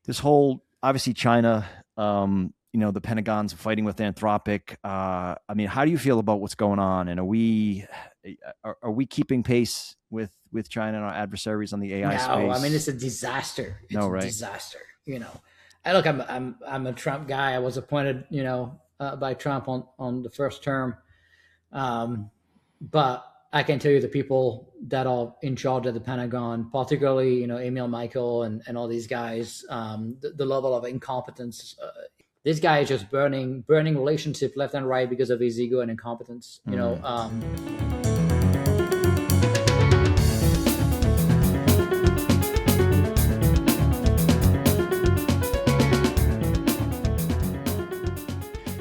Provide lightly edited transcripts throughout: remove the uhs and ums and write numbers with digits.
this whole, obviously China, the Pentagon's fighting with Anthropic. I mean, how do you feel about what's going on? And are we keeping pace with China and our adversaries on the AI No, I mean space? it's a disaster. It's No, a right? disaster. And look, I'm a Trump guy. I was appointed, by Trump on the first term. Um, but I can tell you the people that are in charge at the Pentagon, particularly Emil Michael and all these guys, the level of incompetence. This guy is just burning relationships left and right because of his ego and incompetence. Mm.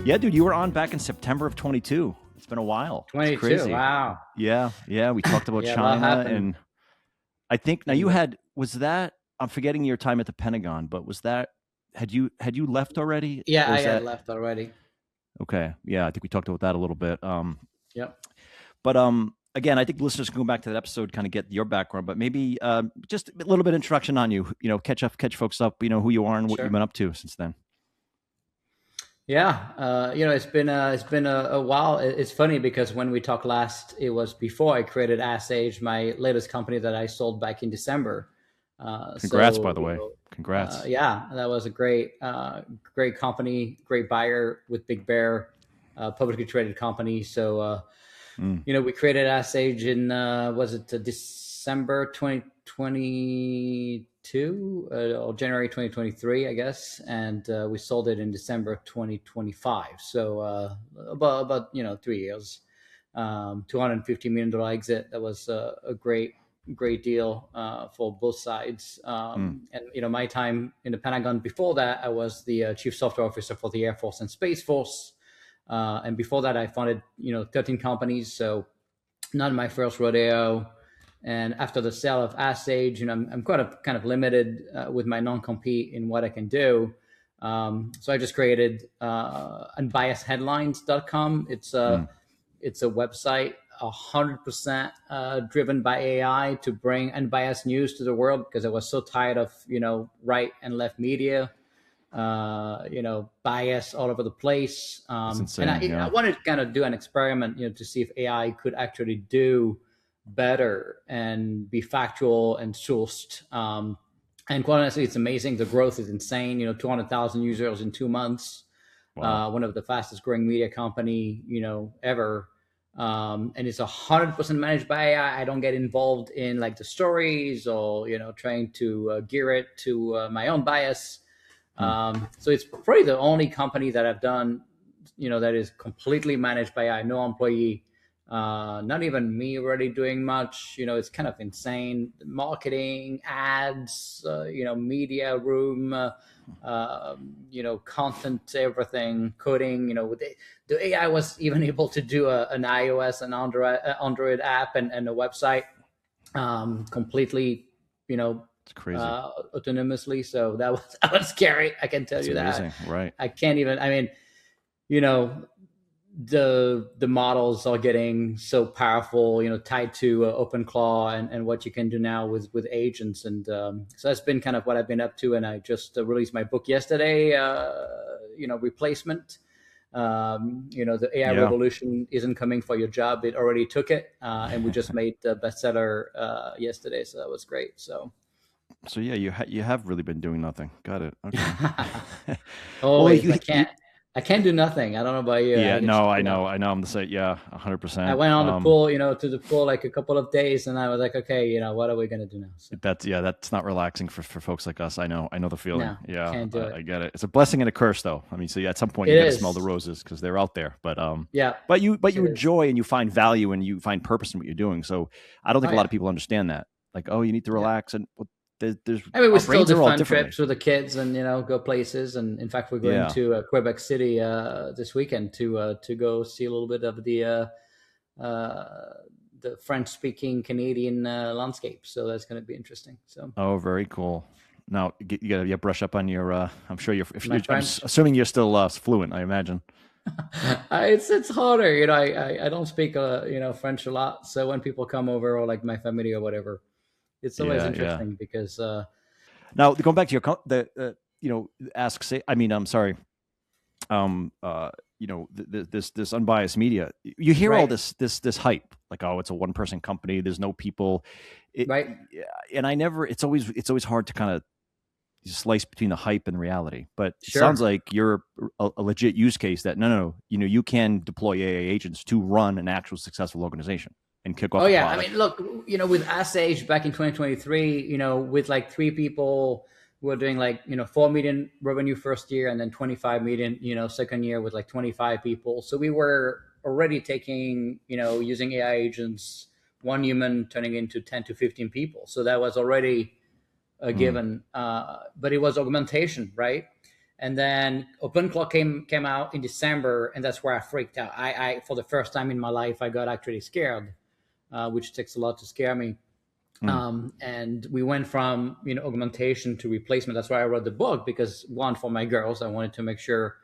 Yeah, dude, you were on back in September of 22. It's been a while. It's 22. crazy. Wow. Yeah, yeah. We talked about Yeah, a lot China, happened. and I think now you And had was that I'm forgetting your time at the Pentagon, but was that had you left already, yeah, or I was had that left already. okay? Yeah, I think we talked about that a little bit. Yep. But again, I think listeners can go back to that episode, kind of get your background, but maybe just a little bit of introduction on you. Catch folks up. Who you are and what you've Sure. been up to since then. Yeah, it's been a while. It's funny because when we talked last, it was before I created AssAge, my latest company that I sold back in December. Congrats, by the way. Congrats. Yeah, that was a great company, great buyer with Big Bear, publicly traded company. So Mm. we created AssAge in was it December 2022 or January 2023, I guess, and we sold it in December 2025. So about 3 years. $250 million exit. That was a great deal for both sides. Mm. And my time in the Pentagon before that, I was the chief software officer for the Air Force and Space Force. And before that, I founded 13 companies. So not my first rodeo. And after the sale of AssAge, I'm kind of limited with my non-compete in what I can do. So I just created unbiasedheadlines.com. Mm. It's a website 100% driven by AI to bring unbiased news to the world because I was so tired of right and left media, bias all over the place. That's And insane. I Yeah. wanted to kind of do an experiment, to see if AI could actually do better and be factual and sourced. And quite honestly, it's amazing. The growth is insane. 200,000 users in 2 months. Wow. One of the fastest growing media company, ever. And it's 100% managed by AI. I don't get involved in like the stories or trying to gear it to my own bias. Mm. So it's probably the only company that I've done, that is completely managed by AI, no employee, not even me really doing much. It's kind of insane. Marketing, ads, media room, content, everything, coding. The AI was even able to do an iOS and Android app and a website completely, It's crazy. autonomously. So that was scary. I can tell It's you that. amazing. Right. I can't even. I mean, you know, the models are getting so powerful. Tied to OpenClaw and what you can do now with agents, and so that's been kind of what I've been up to. And I just released my book yesterday. Replacement. The AI Yeah. revolution isn't coming for your job; it already took it, and we just made the bestseller yesterday. So that was great. So. So yeah, you have really been doing nothing. Got it. Okay. Well, Always. I can't do nothing. I don't know about you. yeah. I just, No, I know. I'm the same. Yeah, I 100%. went on the pool, to the pool like a couple of days, and I was like, okay, what are we gonna do now? So, That's not relaxing for folks like us. I know the feeling. no, Yeah, can't do it. I get it. It's a blessing and a curse, though. I mean, so yeah, at some point It you got to smell the is. roses because they're out there. But Yeah, you it is. enjoy and you find value and you find purpose in what you're doing. So I don't think Oh a lot yeah, of people understand that. Like, oh, you need to yeah. relax, and well, there's I mean, we our still brains do are all fun differently. trips with the kids and go places. And in fact, we're going Yeah. to Quebec City this weekend to go see a little bit of the French-speaking Canadian landscape. So that's going to be interesting. So Oh, very cool. Now you got to brush up on your. I'm sure my I'm French. assuming you're still fluent. I imagine. It's harder, I don't speak French a lot, so when people come over or like my family or whatever, it's always Yeah, yeah. interesting because Now going back to your ask, say, I mean, I'm sorry, this unbiased media, you hear all Right. this hype, like, oh, it's a one person company, there's no people, it, Right. and it's always hard to kind of slice between the hype and reality. But it sounds Sure. like you're a legit use case that no, you can deploy AI agents to run an actual successful organization and kick Oh off a yeah, I product. mean, look, with us age back in 2023, with like three people, we're doing like 4 million revenue first year, and then 25 million, second year with like 25 people. So we were already taking, using AI agents, one human turning into 10 to 15 people. So that was already a Mm, given. But it was augmentation, right? And then OpenClock came out in December, and that's where I freaked out. I for the first time in my life, I got actually scared, which takes a lot to scare me. mm, And we went from augmentation to replacement. That's why I wrote the book, because one, for my girls, I wanted to make sure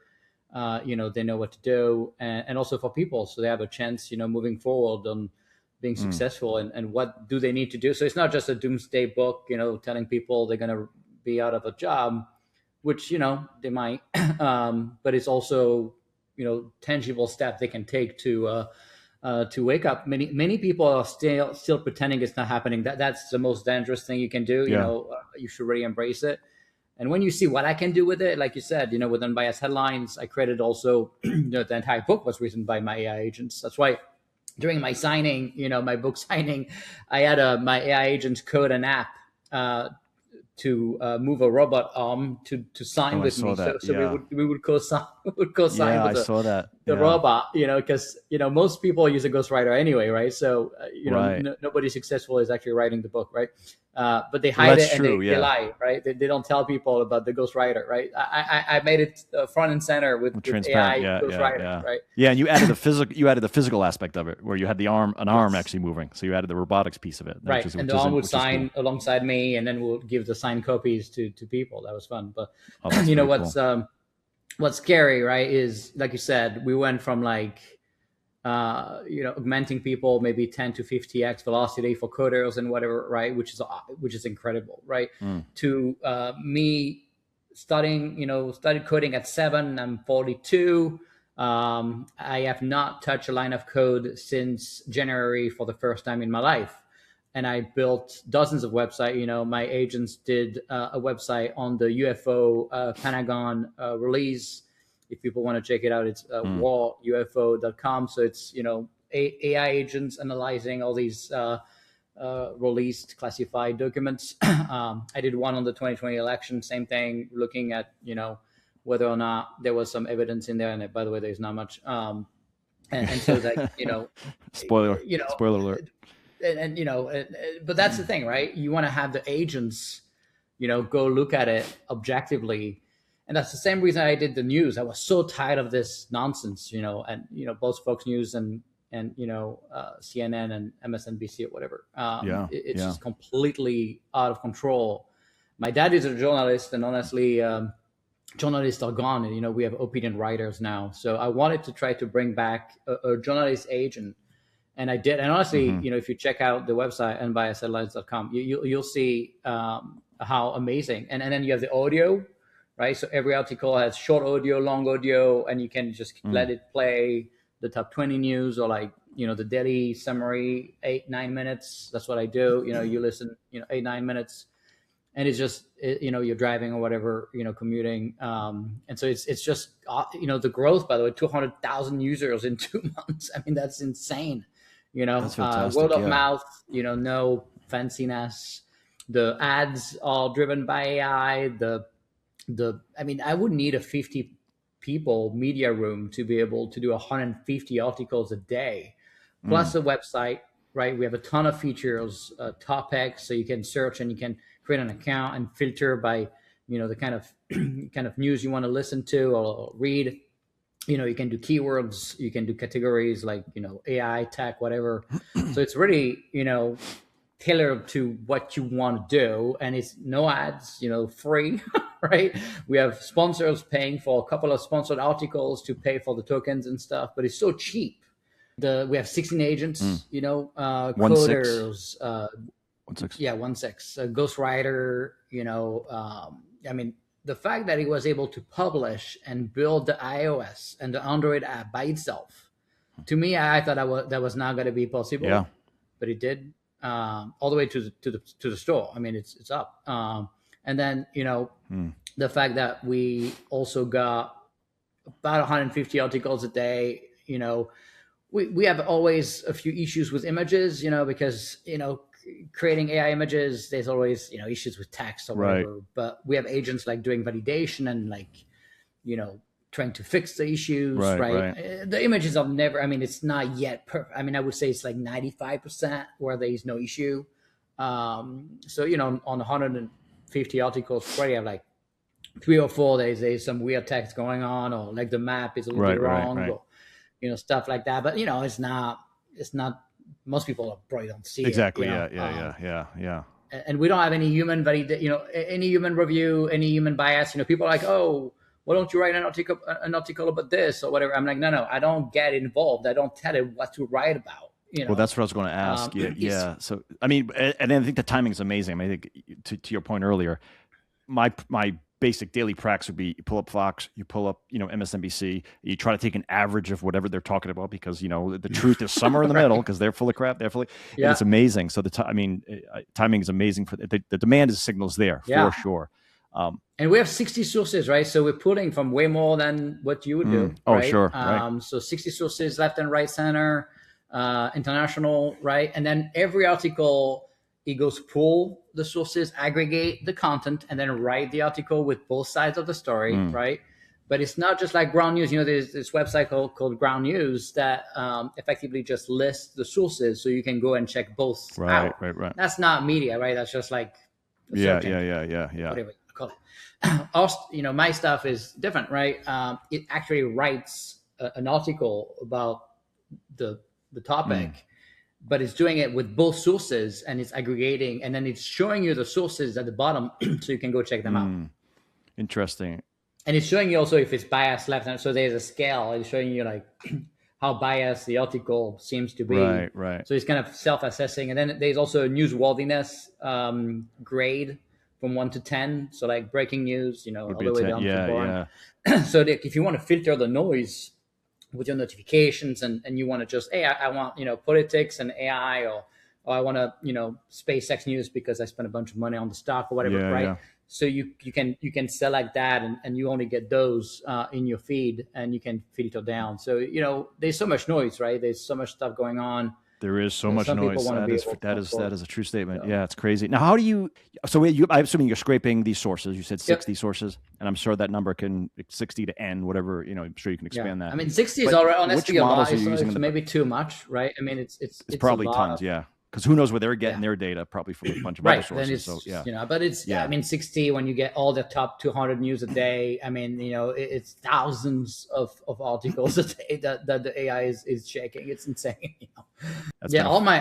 they know what to do, and also for people, so they have a chance, moving forward on being mm. successful, and what do they need to do. So it's not just a doomsday book, telling people they're going to be out of a job, which they might, but it's also tangible step they can take to wake up. Many people are still pretending it's not happening. That's the most dangerous thing you can do. Yeah. You should really embrace it. And when you see what I can do with it, like you said, with unbiased headlines, I created also, the entire book was written by my AI agents. That's why during my signing, my book signing, I had my AI agents code an app uh, to move a robot arm to sign Oh, I with saw me. that. So we Yeah. would co-sign we would co-sign Yeah, with I saw that. the Yeah. robot, because most people use a ghostwriter anyway, right? So Right. nobody successful is actually writing the book, right? But they Well, hide that's it, and true. they Yeah. lie, right? They don't tell people about the ghostwriter, right? I made it front and center with Transparent. AI Yeah. Yeah. ghostwriters, Yeah. right? Yeah. And you added the physical aspect of it, where you had an arm Yes. actually moving. So you added the robotics piece of it, which Right, is and which the is arm would which is sign cool. alongside me, and then we'll give the signed copies to people. That was fun. But Oh, that's very cool. what's scary, right, is like you said, we went from like augmenting people maybe 10 to 50x velocity for coders and whatever, right, which is incredible, right, Mm. to me started coding at 7. I'm 42. I have not touched a line of code since January for the first time in my life, and I built dozens of websites. My agents did a website on the UFO Pentagon release. If people want to check it out, it's Mm. warufo.com. So it's AI agents analyzing all these released classified documents. I did one on the 2020 election, same thing, looking at whether or not there was some evidence in there. And by the way, there's not much. And so that Spoiler. you know Spoiler alert. but that's the thing, right? You want to have the agents go look at it objectively. And that's the same reason I did the news. I was so tired of this nonsense, and both Fox News and CNN and MSNBC or whatever. Yeah. It's Yeah. just completely out of control. My dad is a journalist, and honestly, journalists are gone, and we have opinion writers now. So I wanted to try to bring back a journalist agent, and I did. And honestly, Hmm. if you check out the website unbiasedheadlines.com, you'll see how amazing. And then you have the audio, right? So every article has short audio, long audio, and you can just Mm. let it play the top 20 news, or like the daily summary, 8-9 minutes. That's what I do. You listen 8-9 minutes, and it's just you're driving or whatever, commuting, and so it's just the growth, by the way, 200,000 users in 2 months. I mean, that's insane. That's Word fantastic. of Yeah. mouth, no fanciness. The ads are driven by AI. I mean, I would need a 50 people media room to be able to do 150 articles a day, Mm. plus a website, right? We have a ton of features, topics, so you can search and you can create an account and filter by the kind of kind of news you want to listen to or read. You can do keywords, you can do categories like AI, tech, whatever. So it's really tailored to what you want to do, and it's no ads, free. Right, we have sponsors paying for a couple of sponsored articles to pay for the tokens and stuff, but it's so cheap. We have 16 Mm. agents, 1 6. coders, 1 6. yeah, 1 6, ghostwriter, I mean, the fact that he was able to publish and build the iOS and the Android app by itself, to me, I thought that was not going to be Yeah. possible, but it did, all the way to the store. I mean, it's up. And then the fact that we also got about 150 articles a day. We have always a few issues with images, because creating AI images, there's always issues with text or whatever. Right. But we have agents like doing validation and trying to fix the issues, Right, right? right. The images are never. I mean, it's not yet perfect. I mean, I would say it's like 95% where there is no issue. So on 150 articles, probably have like 3 or 4 days there's some weird text going on, or like the map is a little Right, bit right, wrong, right. or stuff like that. But it's not. Most people probably don't see Exactly. it. Yeah. And we don't have any human any human review, any human bias. People are like, oh, why don't you write an article about this or whatever? I'm like, no, I don't get involved. I don't tell it what to write about. Well, that's what I was going to ask. Yeah. So, I mean, and I think the timing is amazing. I mean, I think to your point earlier, my basic daily practice would be: you pull up Fox, you pull up MSNBC, you try to take an average of whatever they're talking about, because the truth is somewhere in the middle, because they're full of crap. And it's amazing. So timing is amazing for the demand is signals there for sure. And we have 60 sources, right? So we're pulling from way more than what you would do. Oh, right? sure. Right. So 60 sources, left and right, center, international, right? And then every article, it goes pull the sources, aggregate the content, and then write the article with both sides of the story, right? But it's not just like Ground News. There's this website called Ground News that effectively just lists the sources, so you can go and check both out. Right. That's not media, right? That's just like Yeah. whatever you call it. My stuff is different, right? It actually writes an article about the topic, but it's doing it with both sources, and it's aggregating, and then it's showing you the sources at the bottom so you can go check them out. Interesting. And it's showing you also if it's biased left hand. So there's a scale. It's showing you like how biased the article seems to be. Right. So it's kind of self-assessing. And then there's also a newsworthiness grade from 1 to 10. So like breaking news, all the way down to boring. Yeah. So if you want to filter the noise with your notifications, and you want to just, hey, I want politics and AI, or I want to SpaceX news because I spent a bunch of money on the stock or whatever, right? Yeah. So you can select that, and you only get those in your feed, and you can filter down. So there's so much noise, right? There's so much stuff going on. There is so much noise. That is a true statement. Yeah, it's crazy. Now, how do you? So I'm assuming you're scraping these sources. You said 60 sources, and I'm sure that number can 60 to N, whatever. I'm sure you can expand that. I mean, 60 is already honestly a lot. It's maybe too much, right? I mean, it's probably tons. Yeah. Because who knows where they're getting their data, probably from a bunch of other sources. So but it's I mean, 60 when you get all the top 200 news a day. I mean, it's thousands of articles a day that the AI is checking. It's insane. All my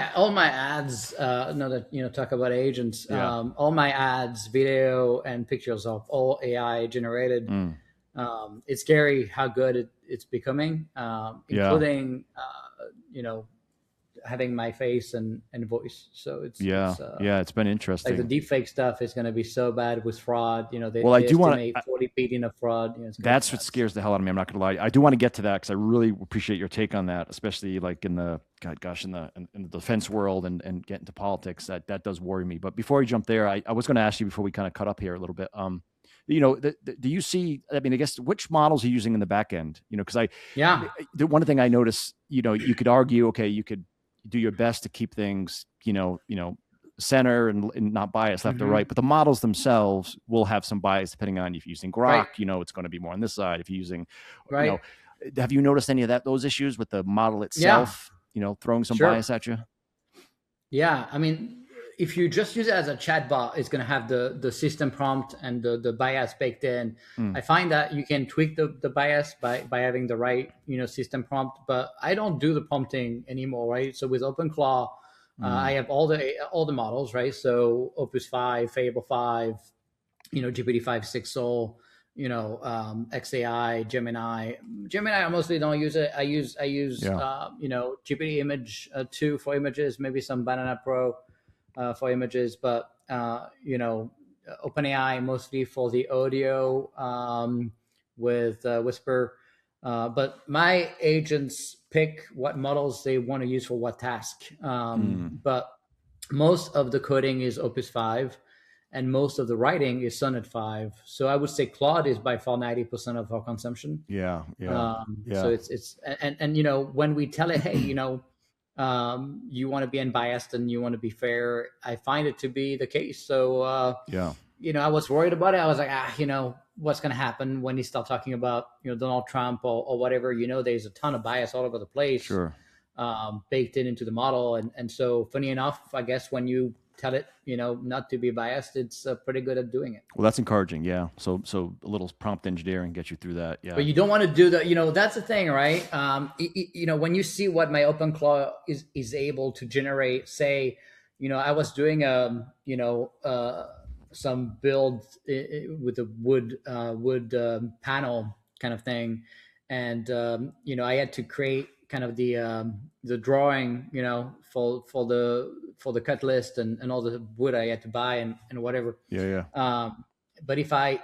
ads. Talk about agents. All my ads, video and pictures are all AI generated. It's scary how good it's becoming, including having my face and voice. So it's been interesting. Like the deepfake stuff is going to be so bad with fraud. They estimate 40 billion of fraud. That's what scares the hell out of me. I'm not going to lie. I do want to get to that because I really appreciate your take on that, especially like in the defense world and get into politics. That does worry me. But before we jump there, I was going to ask you before we kind of cut up here a little bit. Do you see? I mean, I guess which models are you using in the back end? Because the one thing I noticed, you could argue, okay, you could do your best to keep things, center and not biased left or right. But the models themselves will have some bias depending on if you're using Grok, it's going to be more on this side. If you're using, have you noticed any of those issues with the model itself, throwing some bias at you? Yeah. I mean, if you just use it as a chatbot, it's going to have the system prompt and the bias baked in. I find that you can tweak the bias by having the right, system prompt, but I don't do the prompting anymore, right? So with OpenClaw, I have all the models, right? So Opus 5, Fable 5, GPT-5 6 XAI, Gemini. I mostly don't use it. I use GPT Image 2 for images, maybe some Banana Pro for images, but OpenAI mostly for the audio with Whisper. But my agents pick what models they want to use for what task. But most of the coding is Opus 5 and most of the writing is Sonnet 5. So I would say Claude is by far 90% of our consumption. Yeah, So it's and you know, when we tell it, hey, you know, you want to be unbiased and you want to be fair, I find it to be the case. So yeah, you know, I was worried about it. I was like, you know, what's going to happen when he starts talking about, you know, Donald Trump or whatever? You know, there's a ton of bias all over the place, sure. baked into the model. And so, funny enough, I guess when you tell it, you know, not to be biased, it's pretty good at doing it. Well, that's encouraging. Yeah. So a little prompt engineering gets you through that. Yeah. But you don't want to do that. You know, that's the thing, right? You know, when you see what my OpenClaw is able to generate, say, you know, I was doing you know, some build with a wood panel kind of thing, and you know, I had to create kind of the drawing, you know, for the cut list and all the wood I had to buy and whatever. Yeah. But if I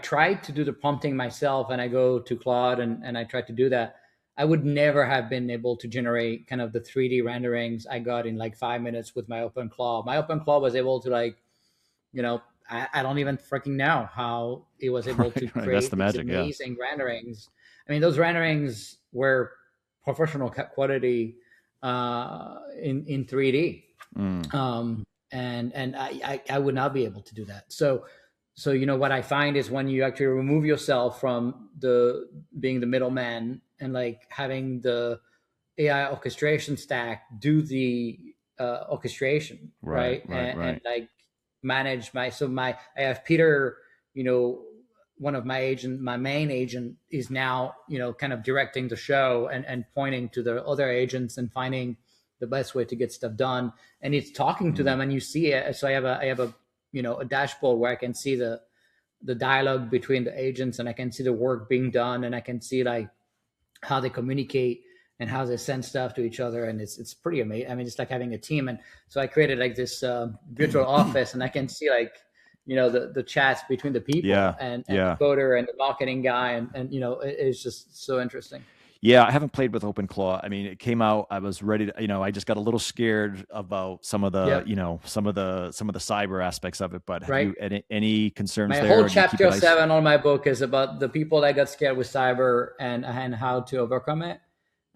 tried to do the prompting myself and I go to Claude and I try to do that, I would never have been able to generate kind of the 3D renderings I got in like 5 minutes with my OpenClaw. My OpenClaw was able to, like, you know, I don't even freaking know how it was able to create That's the magic, these amazing renderings. I mean, those renderings were professional quality in 3D. And I would not be able to do that. So you know, what I find is when you actually remove yourself from the being the middleman and like having the AI orchestration stack do the orchestration, right? And like manage I have Peter, you know, one of my main agent is now, you know, kind of directing the show and pointing to the other agents and finding the best way to get stuff done. And it's talking to them, and you see it. So I have a you know, a dashboard where I can see the dialogue between the agents, and I can see the work being done, and I can see like how they communicate and how they send stuff to each other, and it's pretty amazing. I mean, it's like having a team. And so I created like this virtual office, and I can see, like, you know, the chats between the people and the coder and the marketing guy, and you know, it's just so interesting. Yeah, I haven't played with OpenClaw. I mean, it came out, I was ready to, you know, I just got a little scared about some of the, you know, some of the cyber aspects of it. But have you any concerns my there? My whole chapter 7 on my book is about the people that got scared with cyber and how to overcome it.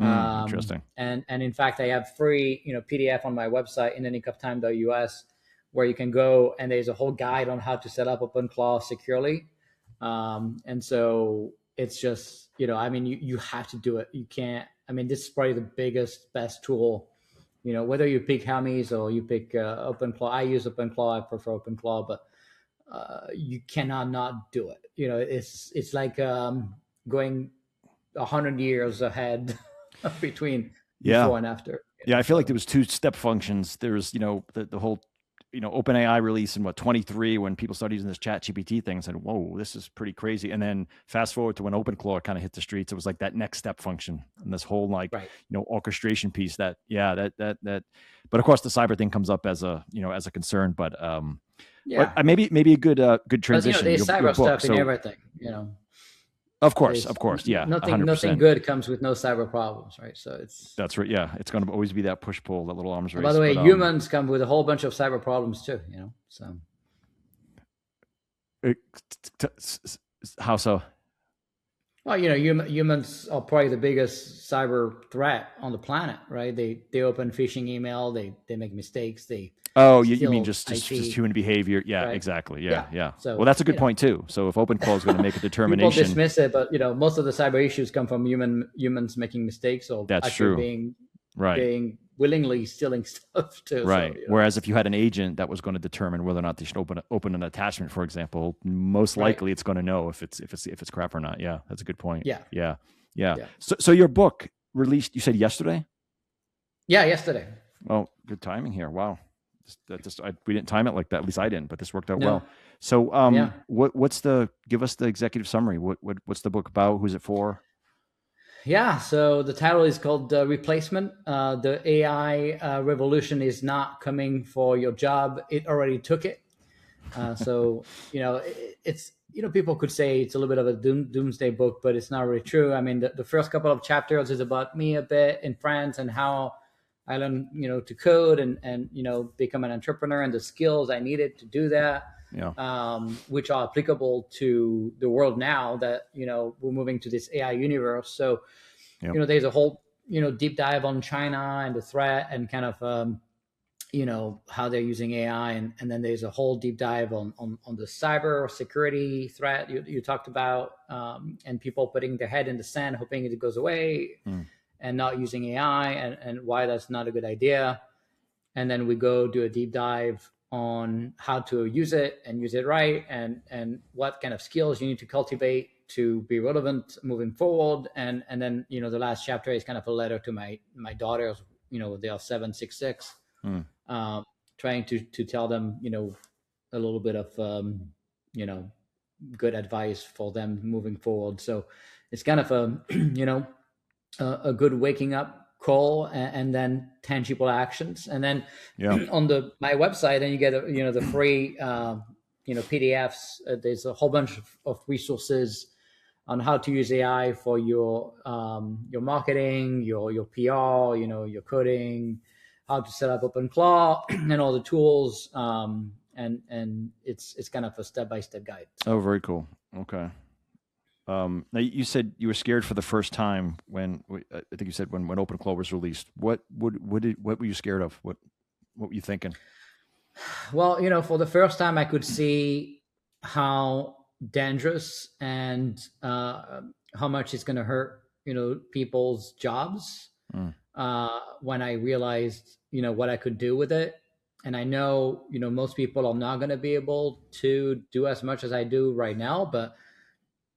Interesting. And in fact, I have free, you know, PDF on my website, inthenicofTime.us, where you can go and there's a whole guide on how to set up OpenClaw securely. And so it's just, you know, I mean, you have to do it. You can't, I mean, this is probably the biggest, best tool, you know, whether you pick Hermes or you pick OpenClaw. I use OpenClaw. I prefer OpenClaw, but you cannot not do it. You know, it's like going 100 years ahead between before and after. Yeah, I feel like there was 2 step functions. There was, you know, the whole, you know, OpenAI release in 23 when people started using this chat GPT thing and said, whoa, this is pretty crazy. And then fast forward to when OpenClaw kind of hit the streets, it was like that next step function and this whole like, you know, orchestration piece that, but of course the cyber thing comes up as a, you know, as a concern, but maybe a good transition. You know, there's cyber stuff in everything, you know. Of course. Yeah. Nothing good comes with no cyber problems, right? So that's right. Yeah. It's going to always be that push pull, that little arms race. By the way, humans come with a whole bunch of cyber problems too, you know, so. How so? Well, you know, humans are probably the biggest cyber threat on the planet, right? They open phishing email, they make mistakes, they. Oh, you mean just human behavior? Yeah, right? Exactly. Yeah. So, well, that's a good point too. So if OpenClaw is going to make a determination, people dismiss it, but you know, most of the cyber issues come from humans making mistakes or that's true. being willingly stealing stuff too. Right. So, whereas if you had an agent that was going to determine whether or not they should open an attachment, for example, most likely it's going to know if it's crap or not. Yeah, that's a good point. Yeah. So your book released, you said yesterday? Yeah, yesterday. Oh, good timing here. Wow. We didn't time it like that. At least I didn't, but this worked out well. So, give us the executive summary. What's the book about? Who's it for? Yeah. So the title is called Replacement. The AI revolution is not coming for your job. It already took it. So it's people could say it's a little bit of a doomsday book, but it's not really true. I mean, the first couple of chapters is about me a bit in France and how I learned to code and become an entrepreneur and the skills I needed to do that. Yeah. Which are applicable to the world now that we're moving to this AI universe. So Yep. there's a whole deep dive on China and the threat and kind of how they're using AI, and then there's a whole deep dive on the cyber security threat you talked about, and people putting their head in the sand hoping it goes away and not using AI, and why that's not a good idea. And then we go do a deep dive on how to use it and use it right, and what kind of skills you need to cultivate to be relevant moving forward. And then the last chapter is kind of a letter to my daughters. They are 7, 6, 6. Trying to tell them a little bit of good advice for them moving forward. So it's kind of a good waking up call, and then tangible actions. And then on my website, then you get the free PDFs. There's a whole bunch of resources on how to use AI for your marketing, your PR, your coding, how to set up OpenClaw and all the tools. And it's kind of a step-by-step guide. Oh, very cool. Okay. Now you said you were scared for the first time when I think you said when OpenClaw was released. What were you scared of? What were you thinking? Well, for the first time, I could see how dangerous and how much it's going to hurt people's jobs. When I realized what I could do with it. And I know most people are not going to be able to do as much as I do right now, but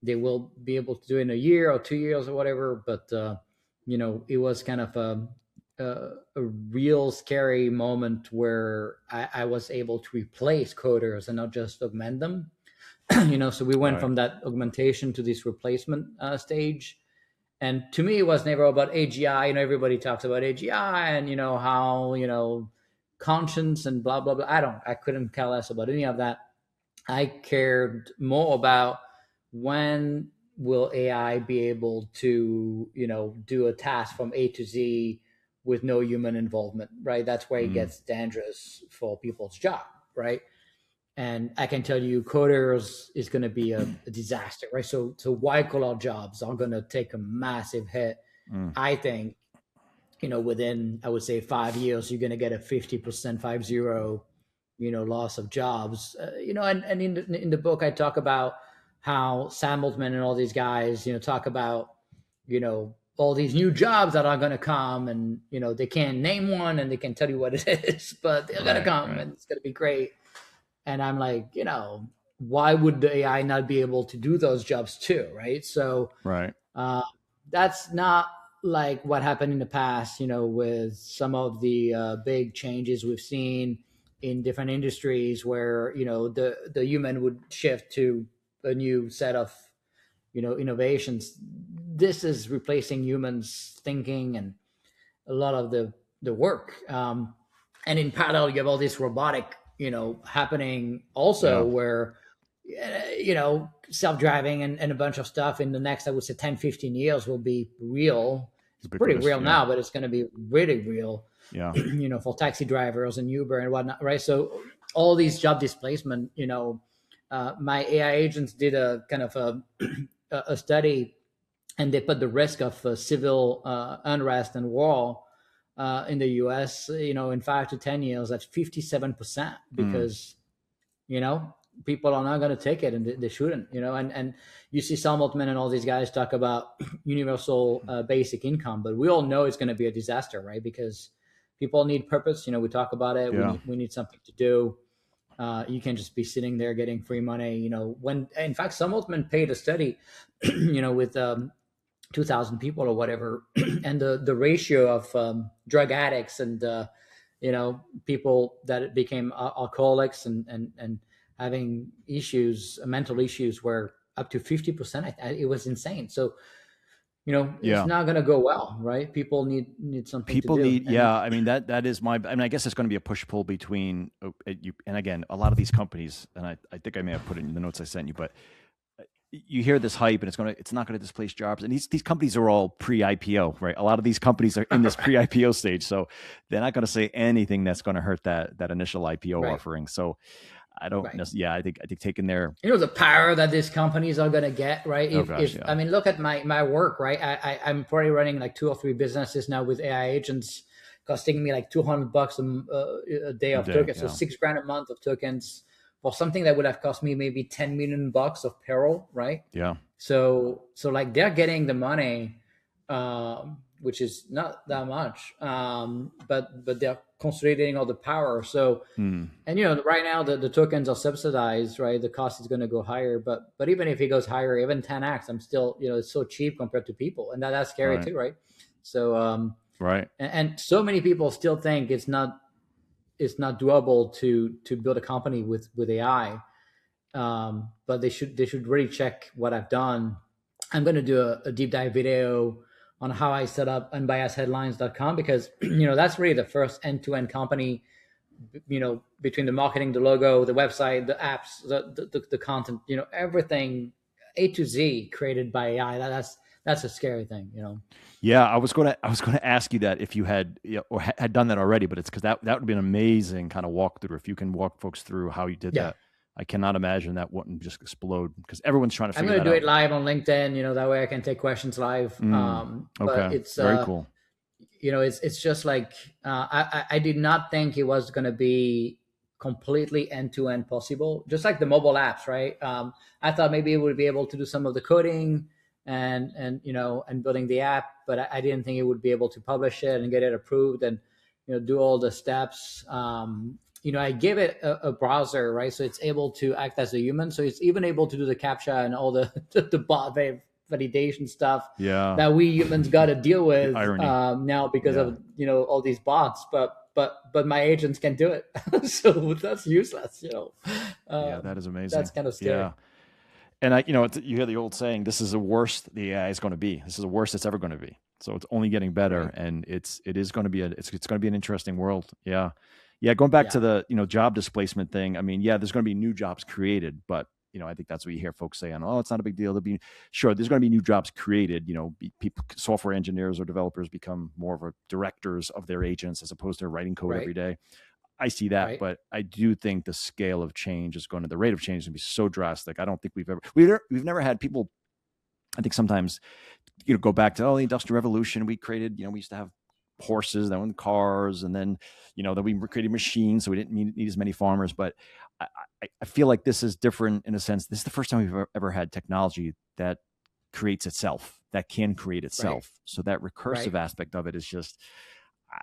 they will be able to do it in a year or 2 years or whatever. But it was kind of a real scary moment where I was able to replace coders and not just augment them. So we went from that augmentation to this replacement stage. And to me, it was never about AGI. Everybody talks about AGI and how conscience and blah blah blah. I couldn't care less about any of that. I cared more about when will AI be able to do a task from A to Z with no human involvement, right? That's where it gets dangerous for people's job, right? And I can tell you, coders is going to be a disaster, right? So white collar jobs are going to take a massive hit. I think, within, I would say 5 years, you're going to get a 50%, 50, loss of jobs. And in the book, I talk about how Sam Altman and all these guys, talk about, all these new jobs that are going to come, and, they can't name one and they can tell you what it is, but they're going to come and it's going to be great. And I'm like, why would the AI not be able to do those jobs too, right? So that's not like what happened in the past, with some of the big changes we've seen in different industries where, the human would shift to a new set of, innovations. This is replacing humans thinking and a lot of the work. And in parallel, you have all this robotic happening also, where self-driving and a bunch of stuff in the next, I would say 10, 15 years will be real. It's pretty real now, but it's going to be really real, for taxi drivers and Uber and whatnot, right? So all these job displacement, my AI agents did a kind of a study, and they put the risk of civil unrest and war in the US, in 5 to 10 years at 57%, because, people are not going to take it, and they shouldn't, and you see Sam Altman and all these guys talk about universal basic income, but we all know it's going to be a disaster, right? Because people need purpose. We talk about it. We need something to do. You can't just be sitting there getting free money, when, in fact, Sam Altman paid a study, with 2,000 people or whatever, and the ratio of drug addicts and people that became alcoholics and having issues, mental issues, were up to 50%. It was insane. So it's Yeah. not going to go well, right? People need something to People do. need, And yeah, I mean, that is my, I mean, I guess it's going to be a push pull between you, and again, a lot of these companies, and I think I may have put it in the notes I sent you, but you hear this hype and it's not going to displace jobs, and these companies are all pre-IPO, right? A lot of these companies are in this right, pre-IPO stage, so they're not going to say anything that's going to hurt that initial IPO right, offering. So I don't right. necessarily, yeah, I think taking their, The power that these companies are going to get, right? oh If gosh, yeah, I mean, look at my work, right? I'm probably running like 2 or 3 businesses now with AI agents, costing me like $200 a day a of day, tokens, so yeah, 6 grand a month of tokens for something that would have cost me maybe $10 million of payroll, right? yeah, So like they're getting the money, which is not that much, but they're consolidating all the power. So, mm, and right now the tokens are subsidized, right? The cost is going to go higher, but even if it goes higher, even 10x, I'm still, it's so cheap compared to people, and that's scary right, too, right? So right, and so many people still think it's not doable to build a company with AI. But they should really check what I've done. I'm going to do a deep dive video on how I set up unbiasedheadlines.com, because that's really the first end-to-end company, between the marketing, the logo, the website, the apps, the content, everything A to Z created by AI. That's a scary thing. yeah. I was gonna ask you that if you had, or had done that already, but it's because that would be an amazing kind of walkthrough if you can walk folks through how you did Yeah. that. I cannot imagine that wouldn't just explode because everyone's trying to I'm figure going to that do it out. live on LinkedIn, that way I can take questions live. Mm, But okay, it's very cool. it's just like, I did not think it was going to be completely end to end possible, just like the mobile apps, right? I thought maybe it would be able to do some of the coding and building the app, but I didn't think it would be able to publish it and get it approved and do all the steps. I give it a browser, right? So it's able to act as a human. So it's even able to do the captcha and all the the bot validation stuff Yeah, that we humans got to deal the with irony. now because Yeah, of all these bots. But my agents can do it, so that's useless. yeah, that Um, is that's amazing. kind of scary. Yeah, and you hear the old saying, "This is the worst the AI is going to be. This is the worst it's ever going to be." So it's only getting better, Right. and it is going to be it's going to be an interesting world. Yeah, yeah. Going back to Yeah. the job displacement thing. I mean, yeah, there's going to be new jobs created, but I think that's what you hear folks saying. Oh, it's not a big deal. There'll be sure there's going to be new jobs created. People, software engineers or developers become more of a directors of their agents as opposed to writing code Right. every day. I see that, Right. but I do think the scale of change is going to, the rate of change is going to be so drastic. I don't think we've never had people. I think sometimes go back to the Industrial Revolution. We created, we used to have horses, then cars, and then we created machines, so we didn't need as many farmers. But I feel like this is different in a sense. This is the first time we've ever had technology that creates itself, that can create Right. itself. So that recursive Right. aspect of it is just,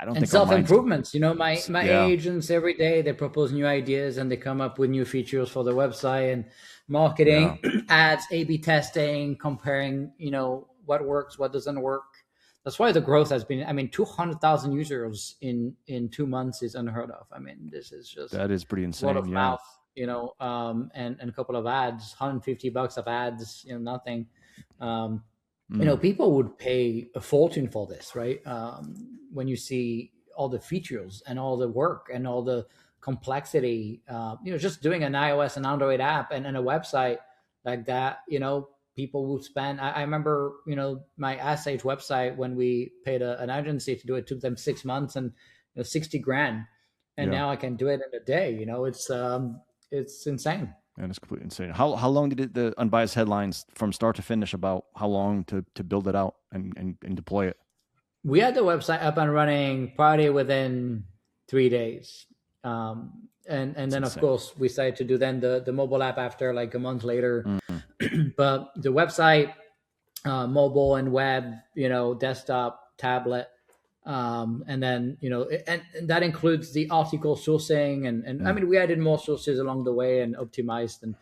I don't And think our self minds. improvements. My Yeah, agents every day they propose new ideas and they come up with new features for the website and yeah, marketing, ads, A/B testing, comparing. What works, what doesn't work. That's why the growth has been. I mean, 200,000 users in 2 months is unheard of. I mean, this is just that is pretty word insane. of Yeah. mouth. And a couple of ads, $150 of ads. Nothing. Um, Mm, People would pay a fortune for this, right? When you see all the features and all the work and all the complexity, just doing an iOS and Android app and a website like that, people would spend. I remember, my AskSage website, when we paid an agency to do it, took them 6 months and 60 grand, and yeah. now I can do it in a day. It's insane. And it's completely insane. How long did the unbiased headlines from start to finish? About how long to build it out and deploy it? We had the website up and running probably within 3 days. And It's then of insane. course we started to do then the mobile app after like a month later. Mm, But the website, mobile and web, desktop, tablet, and then and that includes the article sourcing, and I mm, mean we added more sources along the way and optimized. And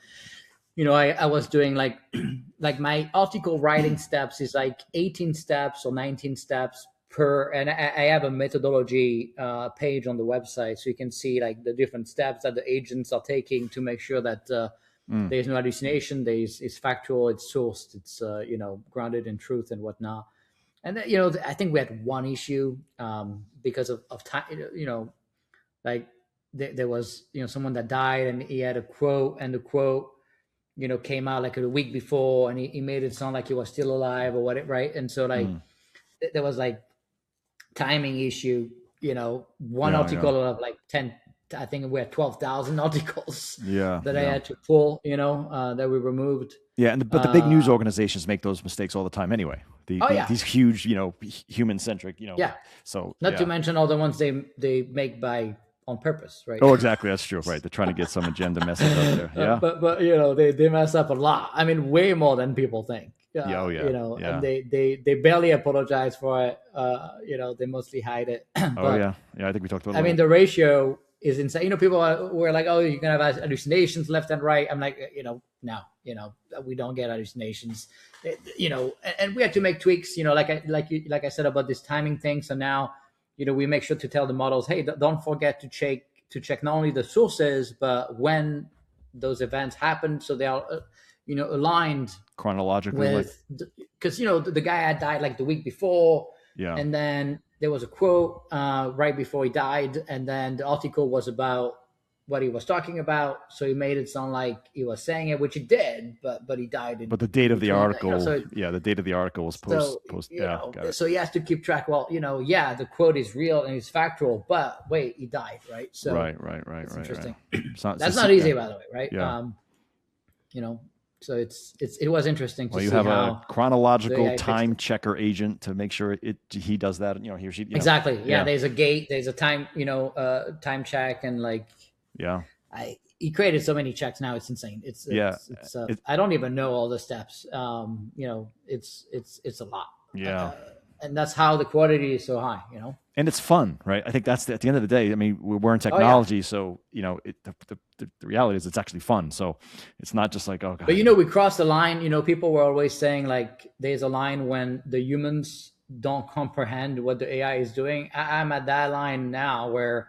I was doing like like my article writing steps is like 18 steps or 19 steps per, and I have a methodology page on the website, so you can see like the different steps that the agents are taking to make sure that Mm. There's no hallucination. It's factual. It's sourced. It's grounded in truth and whatnot. And I think we had one issue because of time. Like there was someone that died, and he had a quote, and the quote came out like a week before, and he made it sound like he was still alive or what, right? And so like there was like timing issue. One Yeah, yeah. article of like 10. I think we had 12,000 articles Yeah, that I yeah. had to pull. That we removed. Yeah, but the big news organizations make those mistakes all the time anyway. Oh yeah, These huge, human centric, yeah. So Not yeah. to mention all the ones they make on purpose, right? Oh, exactly. That's true. Right. They're trying to get some agenda message out there. Yeah. But they mess up a lot. I mean, way more than people think. Yeah. Oh, yeah. Yeah. And they barely apologize for it. They mostly hide it. But, Oh yeah. Yeah. I think we talked about. I mean, the ratio is insane. People were like, "Oh, you're gonna have hallucinations left and right." I'm like, no, we don't get hallucinations. And we had to make tweaks. Like I said about this timing thing. So now, we make sure to tell the models, hey, don't forget to check not only the sources but when those events happen, so they are aligned chronologically with, because the guy had died like the week before. Yeah. And then there was a quote right before he died, and then the article was about what he was talking about. So he made it sound like he was saying it, which he did, but he died. But the date of the article, the date of the article was post. Got it. So he has to keep track. Well, the quote is real and it's factual, but wait, he died, right? So right. It's interesting. Right. That's not easy, by the way, right? Yeah. So it was interesting to see you have how a chronological time checker agent to make sure he does that. He or she. Exactly. Yeah. There's a gate. There's a time. Time check, and like. Yeah. He created so many checks now. It's insane. I don't even know all the steps. It's a lot. Yeah. And that's how the quality is so high. And it's fun, right? I think that's at the end of the day. I mean, we're in technology, so the reality is it's actually fun. So it's not just like, oh God. But we crossed the line. People were always saying like there's a line when the humans don't comprehend what the AI is doing. I'm at that line now where,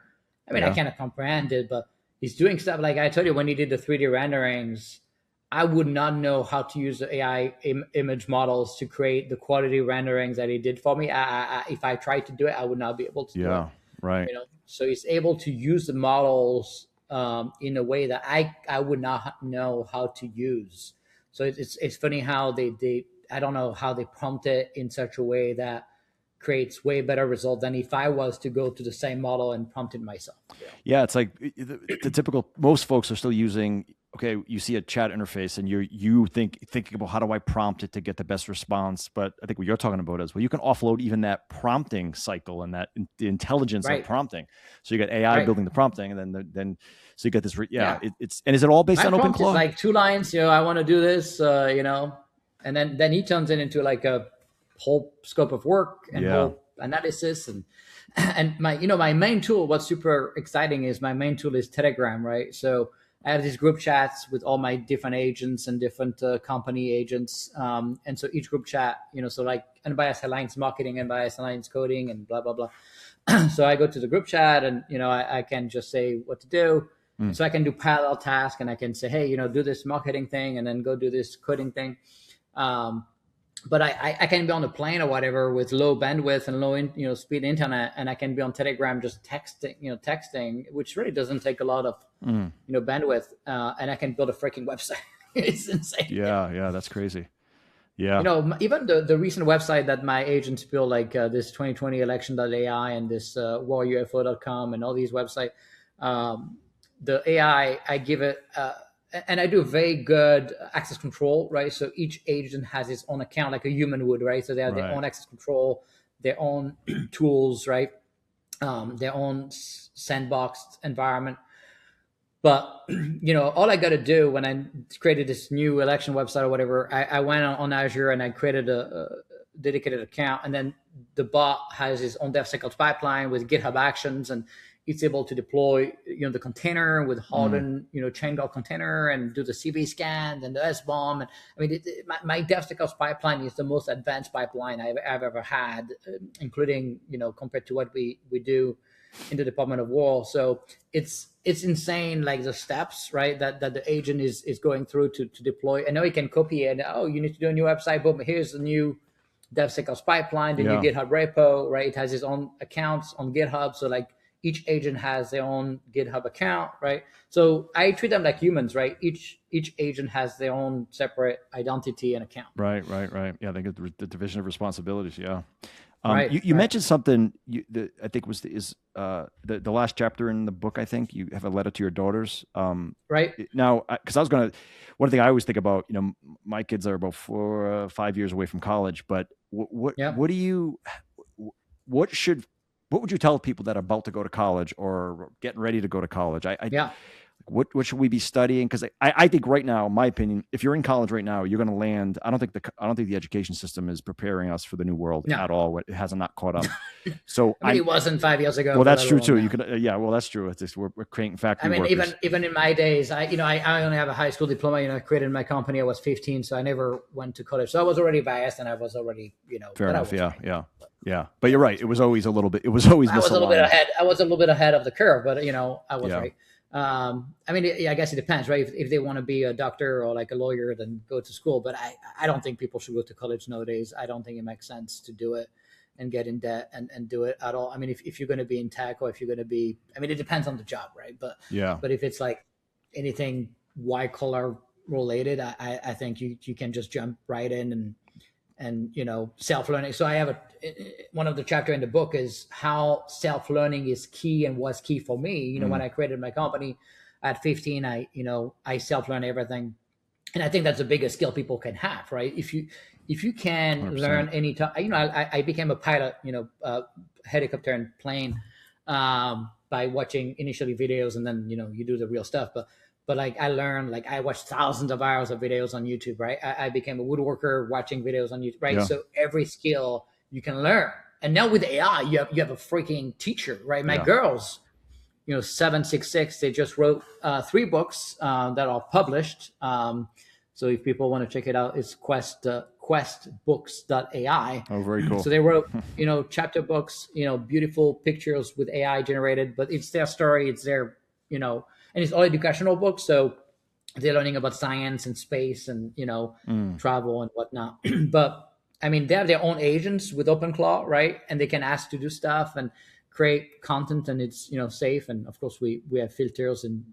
I cannot comprehend it, but he's doing stuff like I told you when he did the 3D renderings. I would not know how to use the AI image models to create the quality renderings that he did for me. If I tried to do it, I would not be able to do it. Yeah, right. So he's able to use the models in a way that I would not know how to use. So it's funny how they I don't know how they prompt it in such a way that creates way better result than if I was to go to the same model and prompt it myself. Yeah, it's like the typical. Most folks are still using. Okay, you see a chat interface and you thinking about how do I prompt it to get the best response. But I think what you're talking about is, well, you can offload even that prompting cycle and the intelligence of prompting. So you got AI building the prompting, and then so you get this. It's and is it all based on OpenClaw? Like 2 lines. I want to do this. And then he turns it into like a whole scope of work and whole analysis and my main tool. What's super exciting is my main tool is Telegram, right? So I have these group chats with all my different agents and different company agents. And so each group chat, so like Unbiased Alliance Marketing, Unbiased Alliance Coding, and blah, blah, blah. So I go to the group chat and, I can just say what to do. So I can do parallel tasks and I can say, hey, do this marketing thing and then go do this coding thing. But I can be on a plane or whatever with low bandwidth and low speed internet, and I can be on Telegram just texting, which really doesn't take a lot of bandwidth, and I can build a freaking website. It's insane. Yeah, that's crazy. Yeah, even the recent website that my agents built, like this 2020 election.ai and this warufo.com and all these websites, the AI I give it. And I do very good access control, right? So each agent has its own account, like a human would, right? So they have their own access control, their own tools, right? Their own sandboxed environment. But, all I got to do when I created this new election website or whatever, I went on Azure and I created a dedicated account. And then the bot has his own DevSecOps pipeline with GitHub Actions, and it's able to deploy, the container with hardened, chain guard container and do the CV scan and the SBOM. And I mean, my DevSecOps pipeline is the most advanced pipeline I've ever had, including, compared to what we do in the Department of War. So it's insane, like the steps, right, that the agent is going through to deploy. I know he can copy it. Oh, you need to do a new website. Boom, here's the new DevSecOps pipeline, the new Yeah. GitHub repo, right? It has its own accounts on GitHub. So like each agent has their own GitHub account, right? So I treat them like humans, right? Each agent has their own separate identity and account. Right. Yeah, they get the division of responsibilities. Yeah. You Right. mentioned something I think the last chapter in the book. I think you have a letter to your daughters. Right. Now, because I was going to, one thing I always think about, my kids are about 5 years away from college, but Yeah. what do you, what should, what would you tell people that are about to go to college or getting ready to go to college? Yeah. What should we be studying? Because I think right now, in my opinion, if you're in college right now, you're going to land. I don't think the education system is preparing us for the new world No. at all. It has not caught up. So I mean, it wasn't 5 years ago. well, that's true too. Now. You could, yeah, well, that's true. It's just, we're creating factory I mean, workers. even in my days, I only have a high school diploma. I created my company. I was 15, so I never went to college. So I was already biased, and I was already, Fair enough. Yeah, trained. yeah. But you're right. It was always a little bit. It was always I was a little bit misaligned. ahead. I was a little bit ahead of the curve, but I was Yeah. right. I mean, I guess it depends, right? If they want to be a doctor or like a lawyer, then go to school. But I don't think people should go to college nowadays. I don't think it makes sense to do it and get in debt and do it at all. I mean, if you're going to be in tech or if you're going to be, I mean, it depends on the job, right? Yeah. But if it's like anything white collar related, I think you can just jump right in and self-learning. So I have one of the chapter in the book is how self-learning is key and was key for me. When I created my company at 15, I self-learned everything. And I think that's the biggest skill people can have, right? If you can 100%. learn any time, I became a pilot, helicopter and plane, by watching initially videos, and then you do the real stuff. But like I learned, like I watched thousands of hours of videos on YouTube, right? I became a woodworker watching videos on YouTube, right? Yeah. So every skill you can learn. And now with AI, you have a freaking teacher, right? My Yeah. girls, 766, they just wrote 3 books that are published. So if people want to check it out, it's questbooks.ai. Oh, very cool. So they wrote, chapter books, beautiful pictures with AI generated, but it's their story, it's their, and it's all educational books. So they're learning about science and space and, travel and whatnot. But I mean, they have their own agents with OpenClaw, right? And they can ask to do stuff and create content, and it's, safe. And of course we have filters and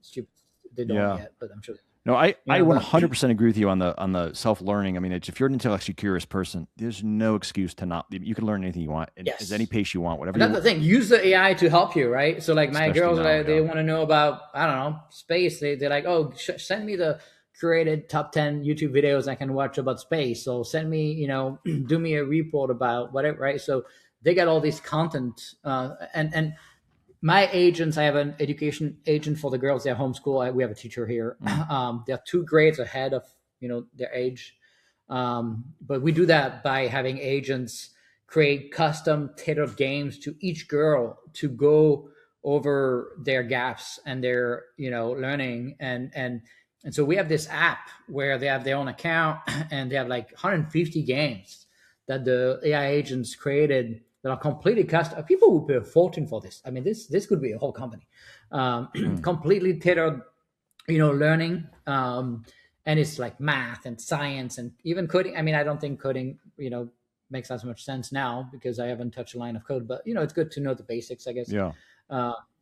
stupid, they don't yet, but I'm sure. No, I 100% agree with you on the self-learning. I mean, if you're an intellectually curious person, there's no excuse to not. You can learn anything you want, at any pace you want, whatever. That's the thing. Use the AI to help you, right? So like my girls, they want to know about, I don't know, space. They're like, oh, send me the curated top 10 YouTube videos I can watch about space. So send me, do me a report about whatever, right? So they get all this content, and my agents, I have an education agent for the girls. They're homeschool. We have a teacher here. They're 2 grades ahead of their age, but we do that by having agents create custom tailored games to each girl to go over their gaps and their learning, and so we have this app where they have their own account and they have like 150 games that the AI agents created that are completely custom. People would pay a fortune for this. I mean, this could be a whole company, completely tailored, learning, and it's like math and science and even coding. I mean, I don't think coding, makes as much sense now because I haven't touched a line of code. But it's good to know the basics, I guess. Yeah.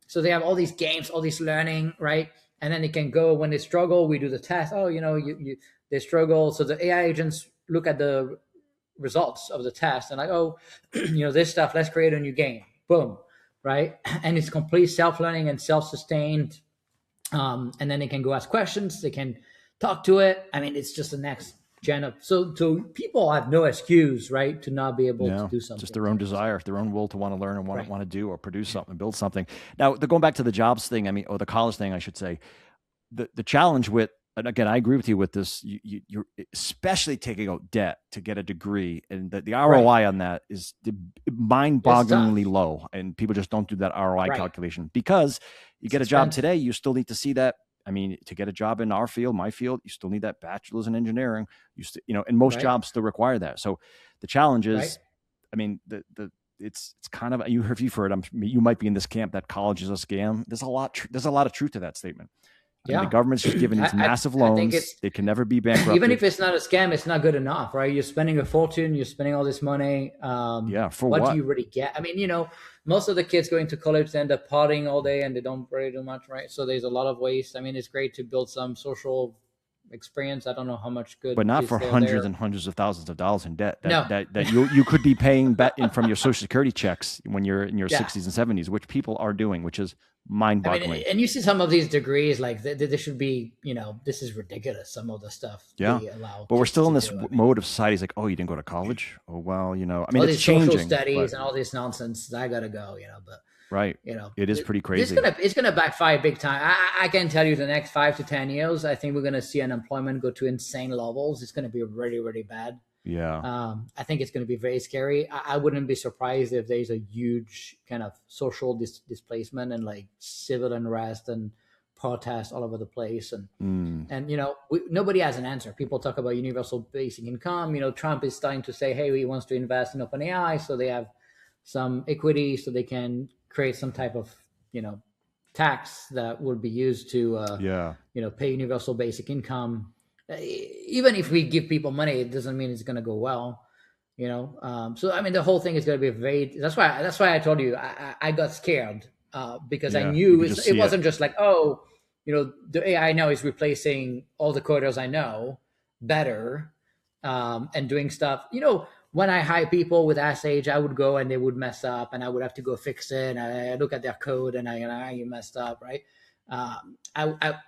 So they have all these games, all this learning, right? And then they can go when they struggle. We do the test. Oh, they struggle. So the AI agents look at the results of the test and like, oh, this stuff, let's create a new game. Boom, right? And it's complete self-learning and self-sustained. And then they can go ask questions. They can talk to it. I mean, it's just the next gen of, so people have no excuse, right, to not be able to do something. Just their own desire, their own will to want to learn and want to do or produce something, build something. Now, going back to the jobs thing, I mean, or the college thing, I should say, the challenge with, and again, I agree with you with this. You're especially taking out debt to get a degree, and the ROI on that is mind-bogglingly low, and people just don't do that ROI calculation because you get a job today, you still need to see that. I mean, to get a job in our field, my field, you still need that bachelor's in engineering. And most jobs still require that. So the challenge is, I mean, it's kind of you've heard. You might be in this camp that college is a scam. There's a lot of truth to that statement. I mean, the Yeah. government's just giving these massive I think loans. it's, They can never be even bankrupted. if it's not a scam, it's not good enough, right? You're spending a fortune, you're spending all this money. Yeah, for What do what? you really get? I mean, most of the kids going to college end up partying all day and they don't really do much, right? So there's a lot of waste. I mean, it's great to build some social experience. I don't know how much good But not is for there. hundreds and hundreds of thousands of dollars in debt No. that you could be paying back in from your Social Security checks when you're in your Yeah. 60s and 70s, which people are doing, which is I mind-boggling. mean, and you see some of these degrees, like they should be, this is ridiculous. Some of the stuff Yeah. they allow. But we're kids still in to this do. I mean, mode of society. It's like, oh, you didn't go to college? Oh, well, I mean, all it's these social changing. studies But, and all this nonsense. I gotta go, but right. It is pretty crazy. It's gonna backfire big time. I can tell you the next 5 to 10 years, I think we're gonna see unemployment go to insane levels. It's gonna be really, really bad. Yeah. I think it's gonna be very scary. I wouldn't be surprised if there's a huge kind of social displacement and like civil unrest and protests all over the place. And nobody has an answer. People talk about universal basic income. Trump is starting to say, hey, he wants to invest in OpenAI, so they have some equity, so they can create some type of tax that would be used to pay universal basic income. Even if we give people money, it doesn't mean it's going to go well. So I mean, the whole thing is going to be very. That's why I told you I got scared because I knew it wasn't just like, oh, the AI now is replacing all the coders I know better and doing stuff. When I hire people with Ask Age, I would go and they would mess up, and I would have to go fix it. And I look at their code, and you messed up, right?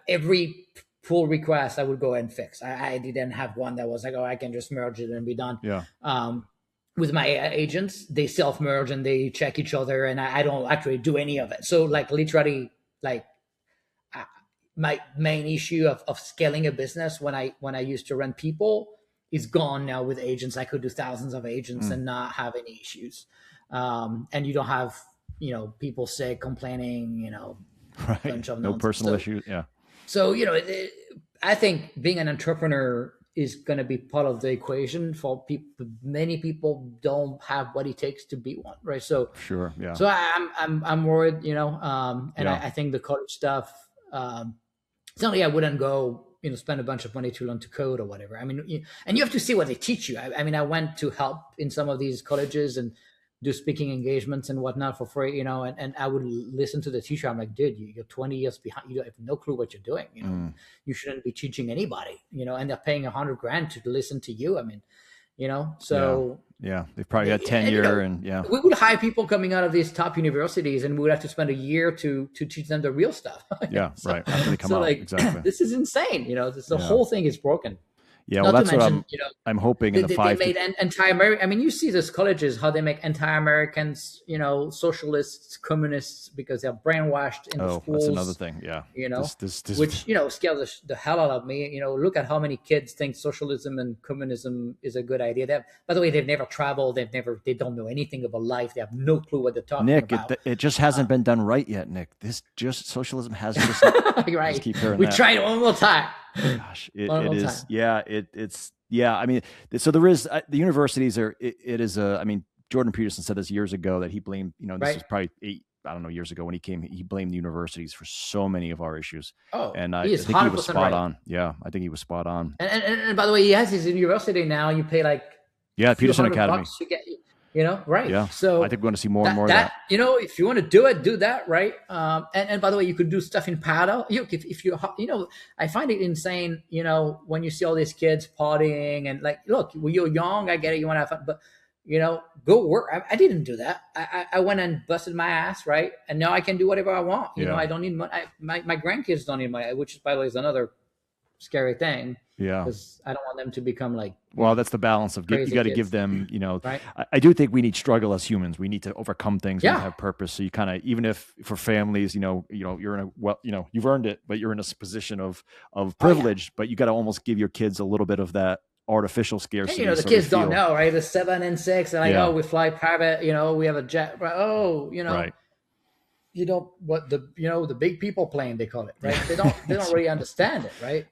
Every pull request I would go and fix. I didn't have one that was like, oh, I can just merge it and be done. Yeah. With my agents, they self-merge and they check each other, and I don't actually do any of it. So like literally, like my main issue of scaling a business when I used to run people is gone now with agents. I could do thousands of agents and not have any issues. And you don't have, people sick, complaining, right. bunch of no nonsense. personal issues. Yeah. So, I think being an entrepreneur is going to be part of the equation for people. Many people don't have what it takes to be one, right? So sure. Yeah. So I'm worried, and I think the college stuff, certainly I wouldn't go, spend a bunch of money to learn to code or whatever. I mean, and you have to see what they teach you. I mean, I went to help in some of these colleges and do speaking engagements and whatnot for free, and I would listen to the teacher. I'm like, dude, you're 20 years behind. You have no clue what you're doing. You shouldn't be teaching anybody, and they're paying $100,000 to listen to you. I mean, so yeah, they've probably had tenure and we would hire people coming out of these top universities, and we would have to spend a year to teach them the real stuff. Yeah, so, right. After they come out, exactly. This is insane. The whole thing is broken. Yeah, well, that's what I'm hoping in the five. They made anti-American. I mean, you see these colleges how they make anti-Americans, socialists, communists, because they're brainwashed in the schools. That's another thing. Yeah, this which scares the hell out of me. Look at how many kids think socialism and communism is a good idea. By the way, they've never traveled. They don't know anything about life. They have no clue what they're talking about. Nick, it just hasn't been done right yet, Nick. Socialism has just right. Just keep hearing we that. tried it one more time. Gosh, it is. Time. Yeah, it's. Yeah, I mean, so there is the universities are. It is a. I mean, Jordan Peterson said this years ago that he blamed. This was probably 8. I don't know, years ago when he came. He blamed the universities for so many of our issues. Oh, and I think he was spot on. Yeah, I think he was spot on. And by the way, he has his university now. You pay like Peterson Academy. To get, right? Yeah. So I think we're going to see more and more of that. If you want to do it, do that, right? And by the way, you could do stuff in parallel. If you I find it insane. When you see all these kids partying and like, look, when you're young, I get it, you want to have fun, but go work. I didn't do that. I went and busted my ass, right? And now I can do whatever I want. I don't need money. My grandkids don't need money, which by the way is another scary thing. Yeah, because I don't want them to become like. Well, that's the balance of you got to give them. Right? I do think we need struggle as humans. We need to overcome things and have purpose. So you kind of, even if for families, you're in you've earned it, but you're in a position of privilege. But you got to almost give your kids a little bit of that artificial scarcity. The kids don't know, right? The 7 and 6, and we fly private. We have a jet. Right. What the big people plane, they call it, right? They don't really understand it, right?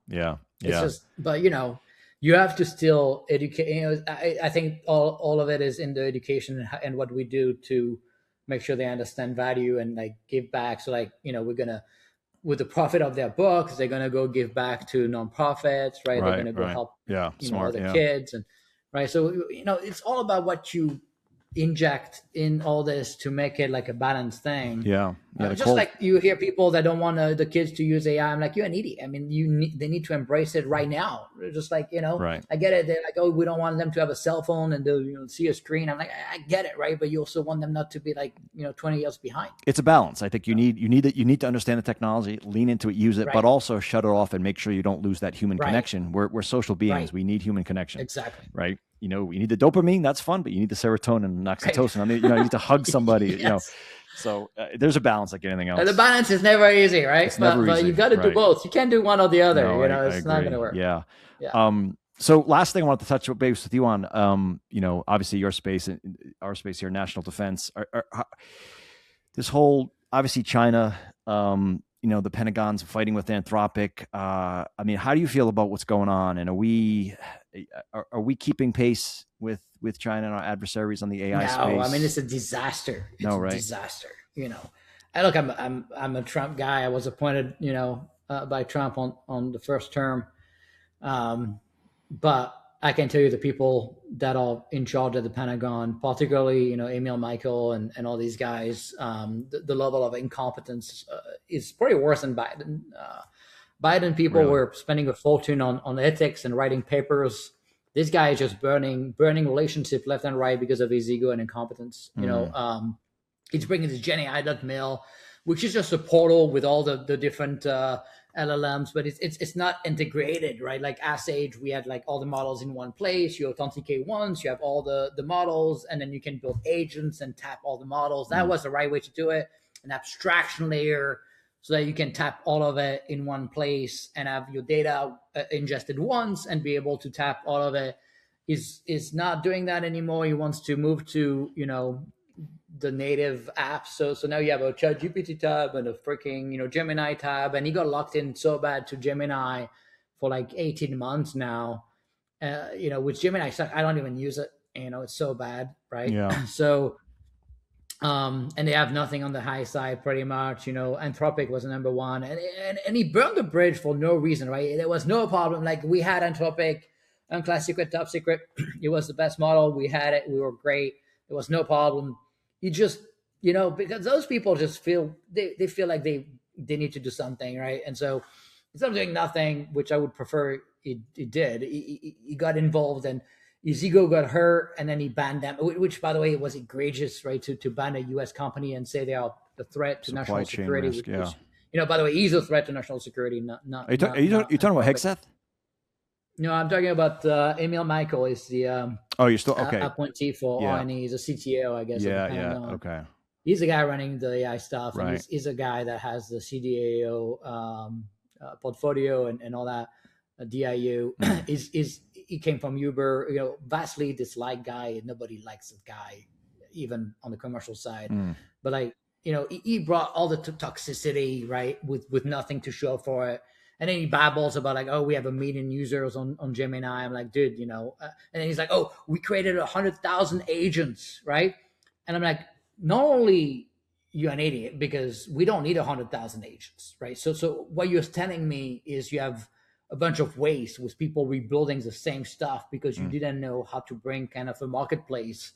Yeah. It's just, but you you have to still educate. I think all of it is in the education and what we do to make sure they understand value and like give back. So like, we're gonna, with the profit of their books, they're gonna go give back to nonprofits, right? They're Right, gonna go right. help, Yeah, smart. other Yeah, kids, and right. So it's all about what you inject in all this to make it like a balanced thing. yeah, yeah. The Just core. like you hear people that don't want the kids to use AI. I'm like, you're an idiot. I mean, they need to embrace it right now. Just like, Right. I get it. They're like, oh, we don't want them to have a cell phone and they'll see a screen. I'm like, I get it, right? But you also want them not to be like 20 years behind. It's a balance. I think you need to understand the technology, lean into it, use it, but Right, also shut it off and make sure you don't lose that human right, connection. We're social beings. right. We need human connection, Exactly. right? We need the dopamine. That's fun, but you need the serotonin and Right. oxytocin. I mean, you need to hug somebody. Yes. So there's a balance like anything The else. balance is never easy, right? It's But never you easy, got to do right? both. You can't do one or the other. No, I It's not going agree. to work. Yeah. Yeah. So last thing I wanted to touch base with you on, obviously your space and our space here, national defense. This whole obviously China, the Pentagon's fighting with Anthropic. I mean, how do you feel about what's going on? And are we keeping pace with China and our adversaries on the AI No, I mean space? it's a disaster. It's No, a right? disaster. I look. I'm a Trump guy. I was appointed, by Trump on the first term. But I can tell you the people that are in charge of the Pentagon, particularly Emil Michael and all these guys, the level of incompetence is pretty worse than Biden. Biden people Really? were spending a fortune on ethics and writing papers. This guy is just burning relationships left and right because of his ego and incompetence. He's bringing this GenAI.mil, which is just a portal with all the different LLMs, but it's not integrated, right? Like Ask Age, we had like all the models in one place. You authenticate once, you have all the models, and then you can build agents and tap all the models. That was the right way to do it. An abstraction layer so that you can tap all of it in one place and have your data ingested once and be able to tap all of it. Is not doing that anymore. He wants to move to the native apps. So now you have a ChatGPT tab and a freaking Gemini tab, and he got locked in so bad to Gemini for like 18 months now. With Gemini, I don't even use it. It's so bad, right? Yeah. So and they have nothing on the high side pretty much. Anthropic was number one, and he burned the bridge for no reason, right? There was no problem. Like we had Anthropic, Unclass Secret, Top Secret. It was the best model. We had it. We were great. There was no problem. You just because those people just feel they feel like they need to do something, right? And so instead of doing nothing, which I would prefer he did, he got involved and his ego got hurt, and then he banned them, which by the way was egregious, right? To ban a U.S. company and say they are a threat to Supply national chain security, risk. Yeah. by the way, he's a threat to national security, not Are you, talking about Hegseth? No, I'm talking about Emil Michael is the Oh, you're still okay. appointee for Yeah. R&E. He's a CTO, I guess. Yeah. Yeah. Okay. He's the guy running the AI stuff, Right. and he's a guy that has the CDAO portfolio and all that. DIU he came from Uber, vastly disliked guy. Nobody likes this guy, even on the commercial side. But like he brought all the toxicity, right, with nothing to show for it. And then he babbles about like, oh, we have 1 million users on Gemini. I'm like, dude, and then he's like, oh, we created 100,000 agents, right? And I'm like, not only you're an idiot because we don't need 100,000 agents, right? So what you're telling me is you have a bunch of waste with people rebuilding the same stuff because you didn't know how to bring kind of a marketplace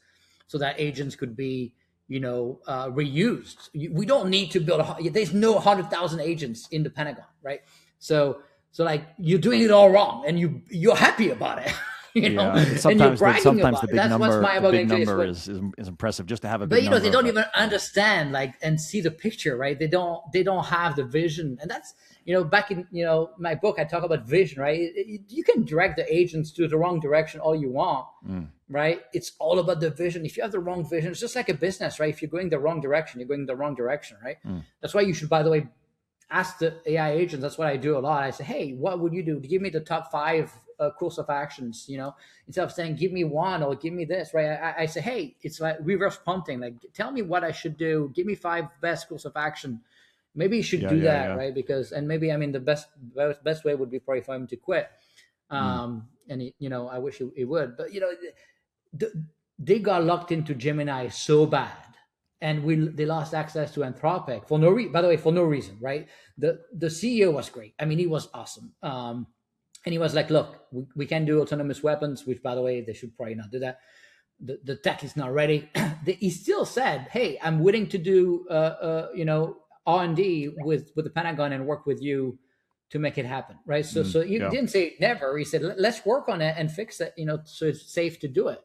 so that agents could be reused. We don't need to build there's no 100,000 agents in the Pentagon, right? So like you're doing it all wrong, and you're happy about it, Yeah. and you're bragging about the it. big That's number, what's my the big about number is impressive. Just to have a but big number. they don't even understand and see the picture, right? They don't have the vision, and that's back in my book I talk about vision, right? You can direct the agents to the wrong direction all you want, right? It's all about the vision. If you have the wrong vision, it's just like a business, right? If you're going the wrong direction, you're going the wrong direction, right? That's why you should, by the way, ask the AI agents. That's what I do a lot. I say, hey, what would you do? Give me the top 5 course of actions, instead of saying, give me one or give me this, right? I say, hey, it's like reverse prompting. Like, tell me what I should do. Give me 5 best course of action. Maybe you should do that, right? Because, and maybe, the best way would be probably for him to quit. and I wish it would, but they got locked into Gemini so bad, and they lost access to Anthropic for no reason. By the way, for no reason, right? The CEO was great. I mean, he was awesome. And he was like, "Look, we can do autonomous weapons," which, by the way, they should probably not do that. The tech is not ready. He still said, "Hey, I'm willing to do R&D with the Pentagon and work with you to make it happen," right? So he didn't say never. He said, "Let's work on it and fix it, so it's safe to do it."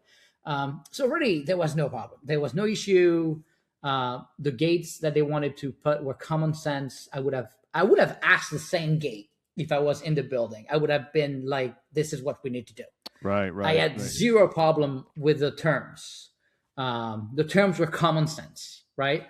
So really, there was no problem. There was no issue. The gates that they wanted to put were common sense. I would have asked the same gate if I was in the building. I would have been like, "This is what we need to do." Right. I had zero problem with the terms. The terms were common sense, right?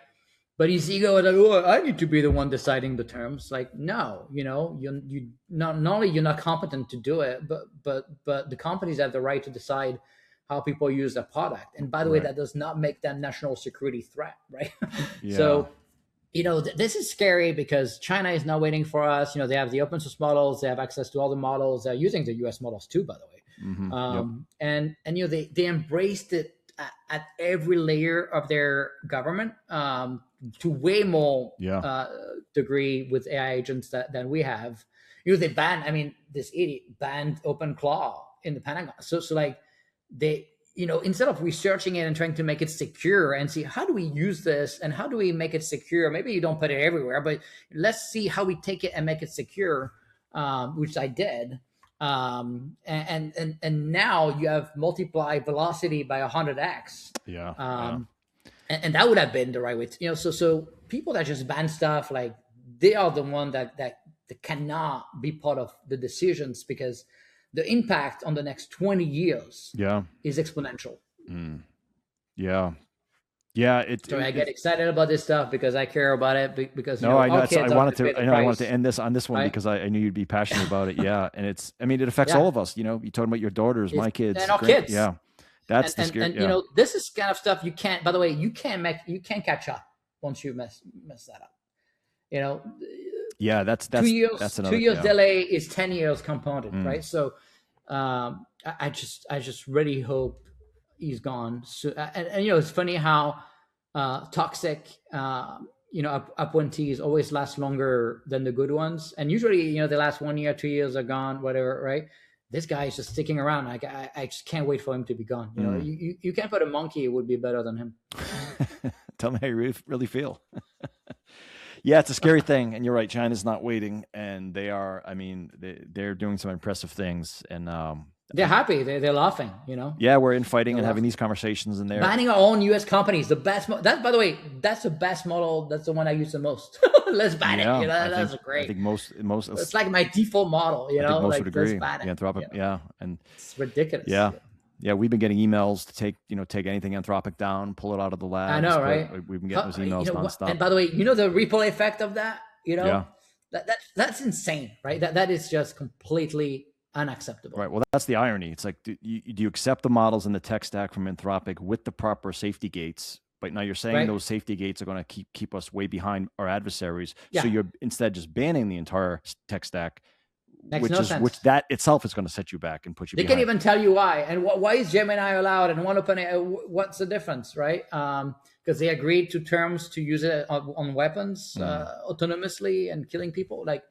But his ego was like, "Oh, I need to be the one deciding the terms." Like, no, you not only you're not competent to do it, but the companies have the right to decide how people use a product. And by the way, that does not make them national security threat, right? Yeah. So, this is scary because China is not waiting for us. They have the open source models. They have access to all the models. They're using the US models too, by the way. Mm-hmm. And they embraced it at every layer of their government to way more degree with AI agents than we have. They banned, this idiot banned OpenClaw in the Pentagon. So like they, instead of researching it and trying to make it secure and see how do we use this and how do we make it secure, maybe you don't put it everywhere, but let's see how we take it and make it secure, which I did. And now you have multiply velocity by 100x. And that would have been the right way to, so people that just ban stuff, like they are the one that cannot be part of the decisions because the impact on the next 20 years is exponential. So I get excited about this stuff because I care about it. Because I wanted to end this on this one, right? Because I knew you'd be passionate about it. Yeah, and it affects all of us. You're talking about your daughters, my kids, and our kids. Yeah, that's the scary. And this is kind of stuff you can't. By the way, you can't catch up once you mess that up. Yeah, that's 2 years. That's another 2 years delay is 10 years compounded, right? So, I just really hope he's gone. So, and it's funny how toxic appointees always last longer than the good ones, and usually they last 1 year, 2 years are gone, whatever, right? This guy is just sticking around. I just can't wait for him to be gone. You can't put a monkey; it would be better than him. Tell me how you really feel. Yeah, it's a scary thing, and you're right. China's not waiting, and they are. They're doing some impressive things, and they're happy. They're laughing. Yeah, we're infighting and having these conversations, and they're banning our own U.S. companies. The best. That, by the way, that's the best model. That's the one I use the most. Let's ban it. That's great. I think most. It's like my default model. I think most would agree. Anthropic. And it's ridiculous. Yeah, we've been getting emails to take anything Anthropic down, pull it out of the lab. I know, right? We've been getting those emails nonstop. And by the way, the ripple effect of that, that's insane, right? That is just completely unacceptable. Right. Well, that's the irony. It's like, do you accept the models and the tech stack from Anthropic with the proper safety gates? But now you're saying those safety gates are going to keep us way behind our adversaries. Yeah. So you're instead just banning the entire tech stack. Which that itself is going to set you back and put you. They can't even tell you why. And why is Gemini allowed and one open? What's the difference, right? Because they agreed to terms to use it on weapons autonomously and killing people. Like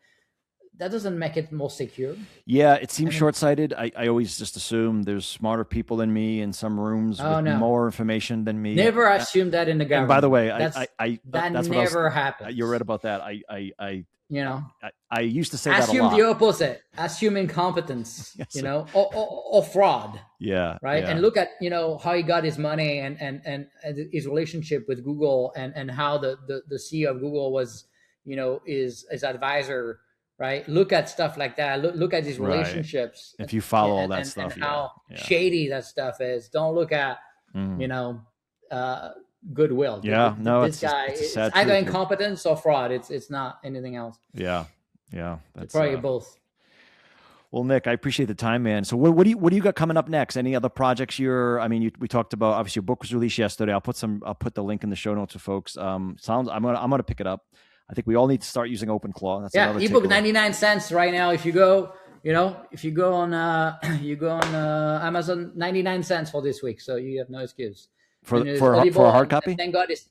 that doesn't make it more secure. Yeah, it seems short-sighted. I always just assume there's smarter people than me in some rooms with more information than me. Never assume that in the government. And by the way, that never happens. You're right about that. I used to say that a lot. Assume the opposite. Assume incompetence, or fraud. Yeah. Right. Yeah. And look at, how he got his money and his relationship with Google and how the CEO of Google was, his advisor. Right. Look at stuff like that. Look at these relationships. If you follow all that stuff, and how shady that stuff is. Don't look at, goodwill. Yeah. This guy is either incompetence or fraud. It's not anything else. Yeah. Yeah. That's probably both. Well, Nick, I appreciate the time, man. So what do you got coming up next? Any other projects we talked about, obviously your book was released yesterday. I'll put the link in the show notes for folks. I'm going to pick it up. I think we all need to start using OpenClaw. That's ebook 99 cents right now. If you go if you go on Amazon, 99 cents for this week, so you have no excuse. And it's for Audible, a hard and copy. thank God it's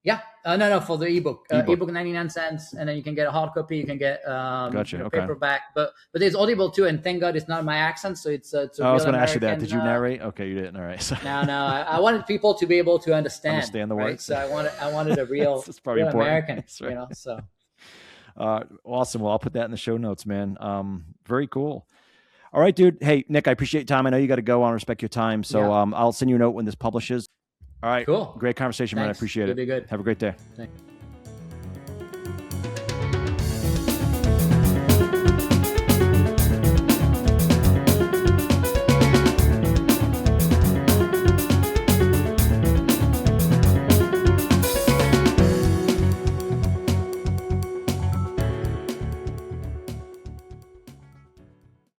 yeah. No, for the ebook. Ebook. Ebook 99 cents, and then you can get a hard copy. You can get Gotcha. Okay. paperback. But there's Audible too, and thank God it's not my accent, so it's a I was real going to ask you that. American. Did you narrate? Okay, you didn't. All right. So No. I wanted people to be able to understand the right? words. So I wanted a real, That's probably real important. American. That's right. So awesome. Well, I'll put that in the show notes, man. Very cool. All right, dude. Hey, Nick, I appreciate your time. I know you got to go. I respect your time. So I'll send you a note when this publishes. All right. Cool. Great conversation, man. I appreciate it. It'll be good. Have a great day. Thanks.